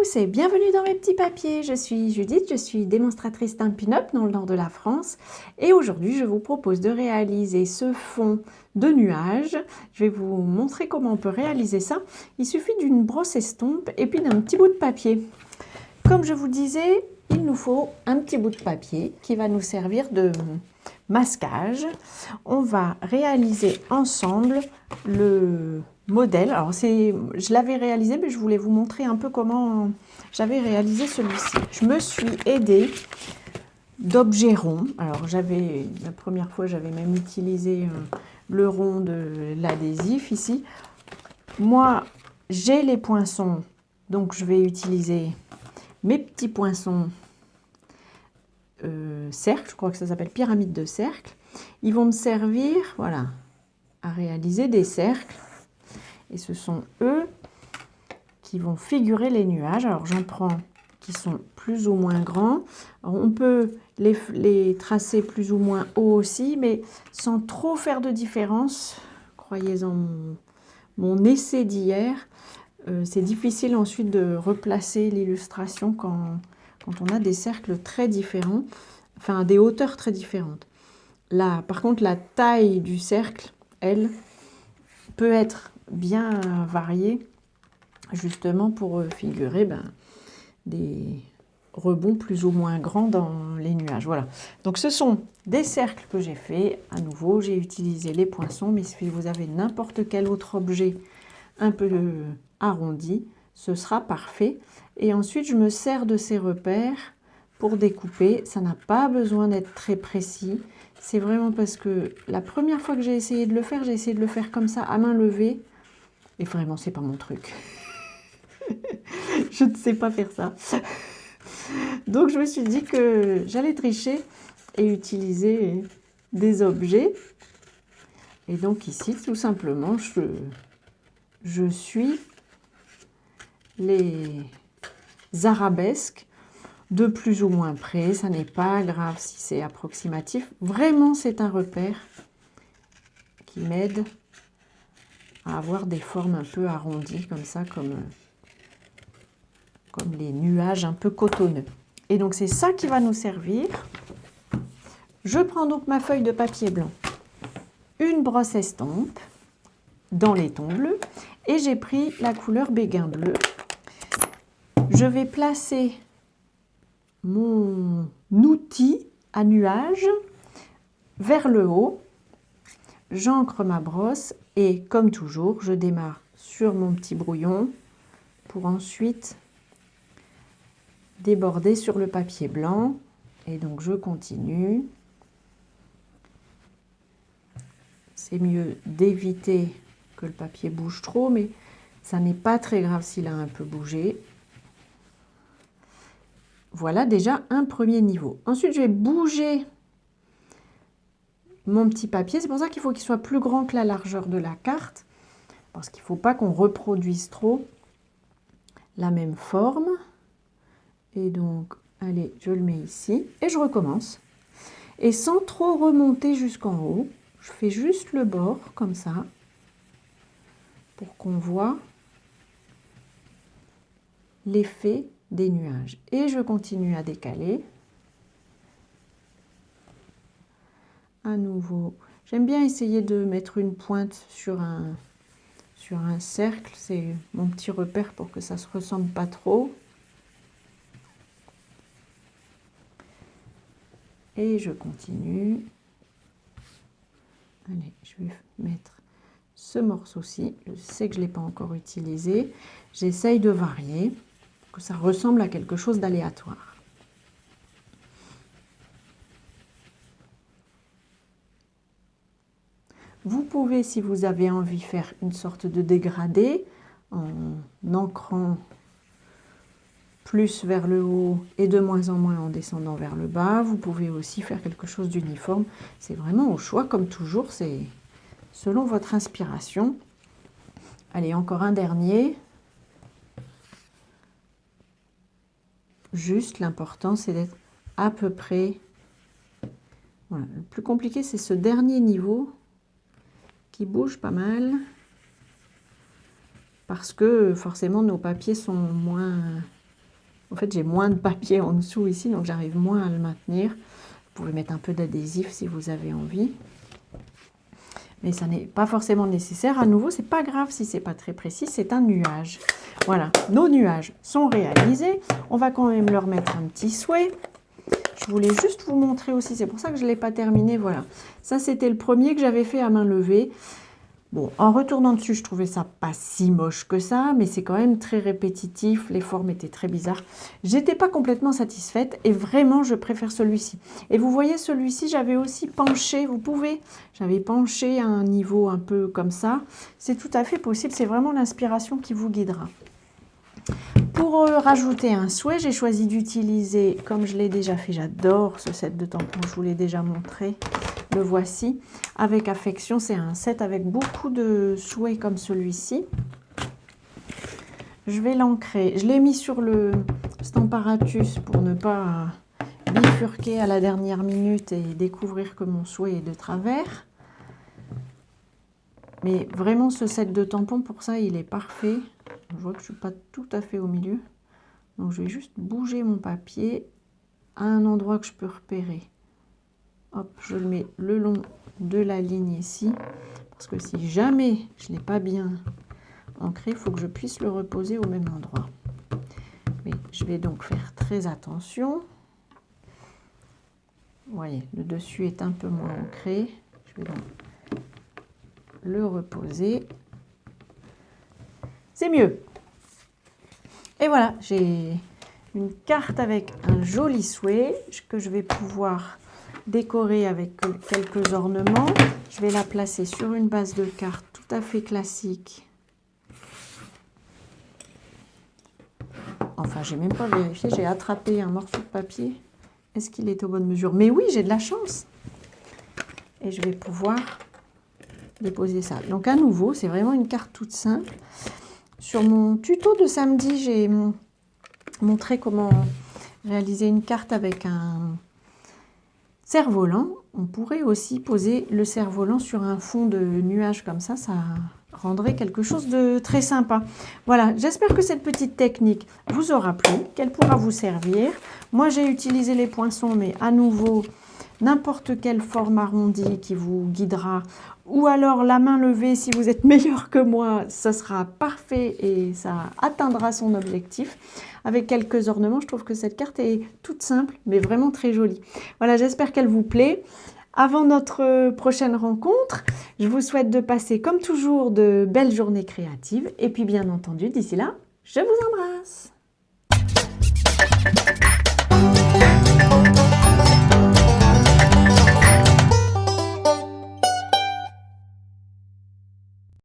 tous et bienvenue dans mes petits papiers. Je suis Judith, je suis démonstratrice d'un pin-up dans le nord de la France et aujourd'hui je vous propose de réaliser ce fond de nuages. Je vais vous montrer comment on peut réaliser ça. Il suffit d'une brosse estompe et puis d'un petit bout de papier. Comme je vous disais, il nous faut un petit bout de papier qui va nous servir de masquage. On va réaliser ensemble le modèle. Alors je l'avais réalisé, mais je voulais vous montrer un peu comment j'avais réalisé celui-ci. Je me suis aidée d'objets ronds. Alors la première fois, j'avais même utilisé le rond de l'adhésif ici. Moi, j'ai les poinçons, donc je vais utiliser mes petits poinçons cercle, je crois que ça s'appelle pyramide de cercle. Ils vont me servir, voilà, à réaliser des cercles. Et ce sont eux qui vont figurer les nuages. Alors j'en prends qui sont plus ou moins grands. Alors, on peut les tracer plus ou moins haut aussi, mais sans trop faire de différence. Croyez-en mon essai d'hier. C'est difficile ensuite de replacer l'illustration quand on a des cercles très différents, enfin des hauteurs très différentes. Là, par contre, la taille du cercle, elle, peut être bien variée, justement pour figurer des rebonds plus ou moins grands dans les nuages. Voilà. Donc ce sont des cercles que j'ai fait. À nouveau, j'ai utilisé les poinçons, mais si vous avez n'importe quel autre objet un peu arrondi, ce sera parfait. Et ensuite, je me sers de ces repères pour découper. Ça n'a pas besoin d'être très précis. C'est vraiment parce que la première fois que j'ai essayé de le faire, j'ai essayé de le faire comme ça, à main levée. Et vraiment, c'est pas mon truc. Je ne sais pas faire ça. Donc, je me suis dit que j'allais tricher et utiliser des objets. Et donc ici, tout simplement, je suis les arabesques de plus ou moins près. Ça n'est pas grave si c'est approximatif. Vraiment, c'est un repère qui m'aide à avoir des formes un peu arrondies comme ça, comme les nuages un peu cotonneux. Et donc, c'est ça qui va nous servir. Je prends donc ma feuille de papier blanc, une brosse estompe dans les tons bleus et j'ai pris la couleur béguin bleu. Je vais placer mon outil à nuage vers le haut. J'ancre ma brosse et comme toujours, je démarre sur mon petit brouillon pour ensuite déborder sur le papier blanc. Et donc je continue. C'est mieux d'éviter que le papier bouge trop, mais ça n'est pas très grave s'il a un peu bougé. Voilà déjà un premier niveau. Ensuite, je vais bouger mon petit papier. C'est pour ça qu'il faut qu'il soit plus grand que la largeur de la carte, parce qu'il ne faut pas qu'on reproduise trop la même forme. Et donc, allez, je le mets ici et je recommence. Et sans trop remonter jusqu'en haut, je fais juste le bord comme ça, pour qu'on voit l'effet des nuages. Et je continue à décaler. À nouveau, j'aime bien essayer de mettre une pointe sur un cercle. C'est mon petit repère pour que ça ne se ressemble pas trop. Et je continue. Allez, je vais mettre ce morceau-ci. Je sais que je ne l'ai pas encore utilisé. J'essaye de varier pour que ça ressemble à quelque chose d'aléatoire. Vous pouvez, si vous avez envie, faire une sorte de dégradé en ancrant plus vers le haut et de moins en moins en descendant vers le bas. Vous pouvez aussi faire quelque chose d'uniforme. C'est vraiment au choix, comme toujours, c'est selon votre inspiration. Allez, encore un dernier. Juste, l'important, c'est d'être à peu près... Voilà. Le plus compliqué, c'est ce dernier niveau qui bouge pas mal. Parce que forcément, nos papiers sont moins En fait, j'ai moins de papier en dessous ici, donc j'arrive moins à le maintenir. Vous pouvez mettre un peu d'adhésif si vous avez envie. Mais ça n'est pas forcément nécessaire. À nouveau, c'est pas grave si c'est pas très précis, c'est un nuage. Voilà, nos nuages sont réalisés. On va quand même leur mettre un petit souhait. Je voulais juste vous montrer aussi, c'est pour ça que je ne l'ai pas terminé. Voilà, ça c'était le premier que j'avais fait à main levée. Bon, en retournant dessus, je trouvais ça pas si moche que ça, mais c'est quand même très répétitif, les formes étaient très bizarres. J'étais pas complètement satisfaite et vraiment, je préfère celui-ci. Et vous voyez, celui-ci, j'avais aussi penché, vous pouvez, j'avais penché à un niveau un peu comme ça. C'est tout à fait possible, c'est vraiment l'inspiration qui vous guidera. Pour rajouter un souhait, j'ai choisi d'utiliser, comme je l'ai déjà fait, j'adore ce set de tampons, je vous l'ai déjà montré. Le voici, avec affection, c'est un set avec beaucoup de souhaits comme celui-ci. Je vais l'ancrer, je l'ai mis sur le Stamparatus pour ne pas bifurquer à la dernière minute et découvrir que mon souhait est de travers. Mais vraiment ce set de tampons, pour ça, il est parfait. Je vois que je ne suis pas tout à fait au milieu. Donc je vais juste bouger mon papier à un endroit que je peux repérer. Hop, je le mets le long de la ligne ici, parce que si jamais je ne l'ai pas bien ancré, il faut que je puisse le reposer au même endroit. Mais je vais donc faire très attention. Vous voyez, le dessus est un peu moins ancré. Je vais donc le reposer. C'est mieux. Et voilà, j'ai une carte avec un joli souhait que je vais pouvoir décorer avec quelques ornements. Je vais la placer sur une base de cartes tout à fait classique. Enfin, j'ai même pas vérifié, j'ai attrapé un morceau de papier. Est-ce qu'il est aux bonnes mesures? Mais oui, j'ai de la chance. Et je vais pouvoir déposer ça. Donc à nouveau, c'est vraiment une carte toute simple. Sur mon tuto de samedi, j'ai montré comment réaliser une carte avec un cerf-volant. On pourrait aussi poser le cerf-volant sur un fond de nuages comme ça rendrait quelque chose de très sympa. Voilà, j'espère que cette petite technique vous aura plu, qu'elle pourra vous servir. Moi, j'ai utilisé les poinçons, mais à nouveau, n'importe quelle forme arrondie qui vous guidera, ou alors la main levée, si vous êtes meilleur que moi, ça sera parfait et ça atteindra son objectif. Avec quelques ornements, je trouve que cette carte est toute simple, mais vraiment très jolie. Voilà, j'espère qu'elle vous plaît. Avant notre prochaine rencontre, je vous souhaite de passer, comme toujours, de belles journées créatives. Et puis, bien entendu, d'ici là, je vous embrasse.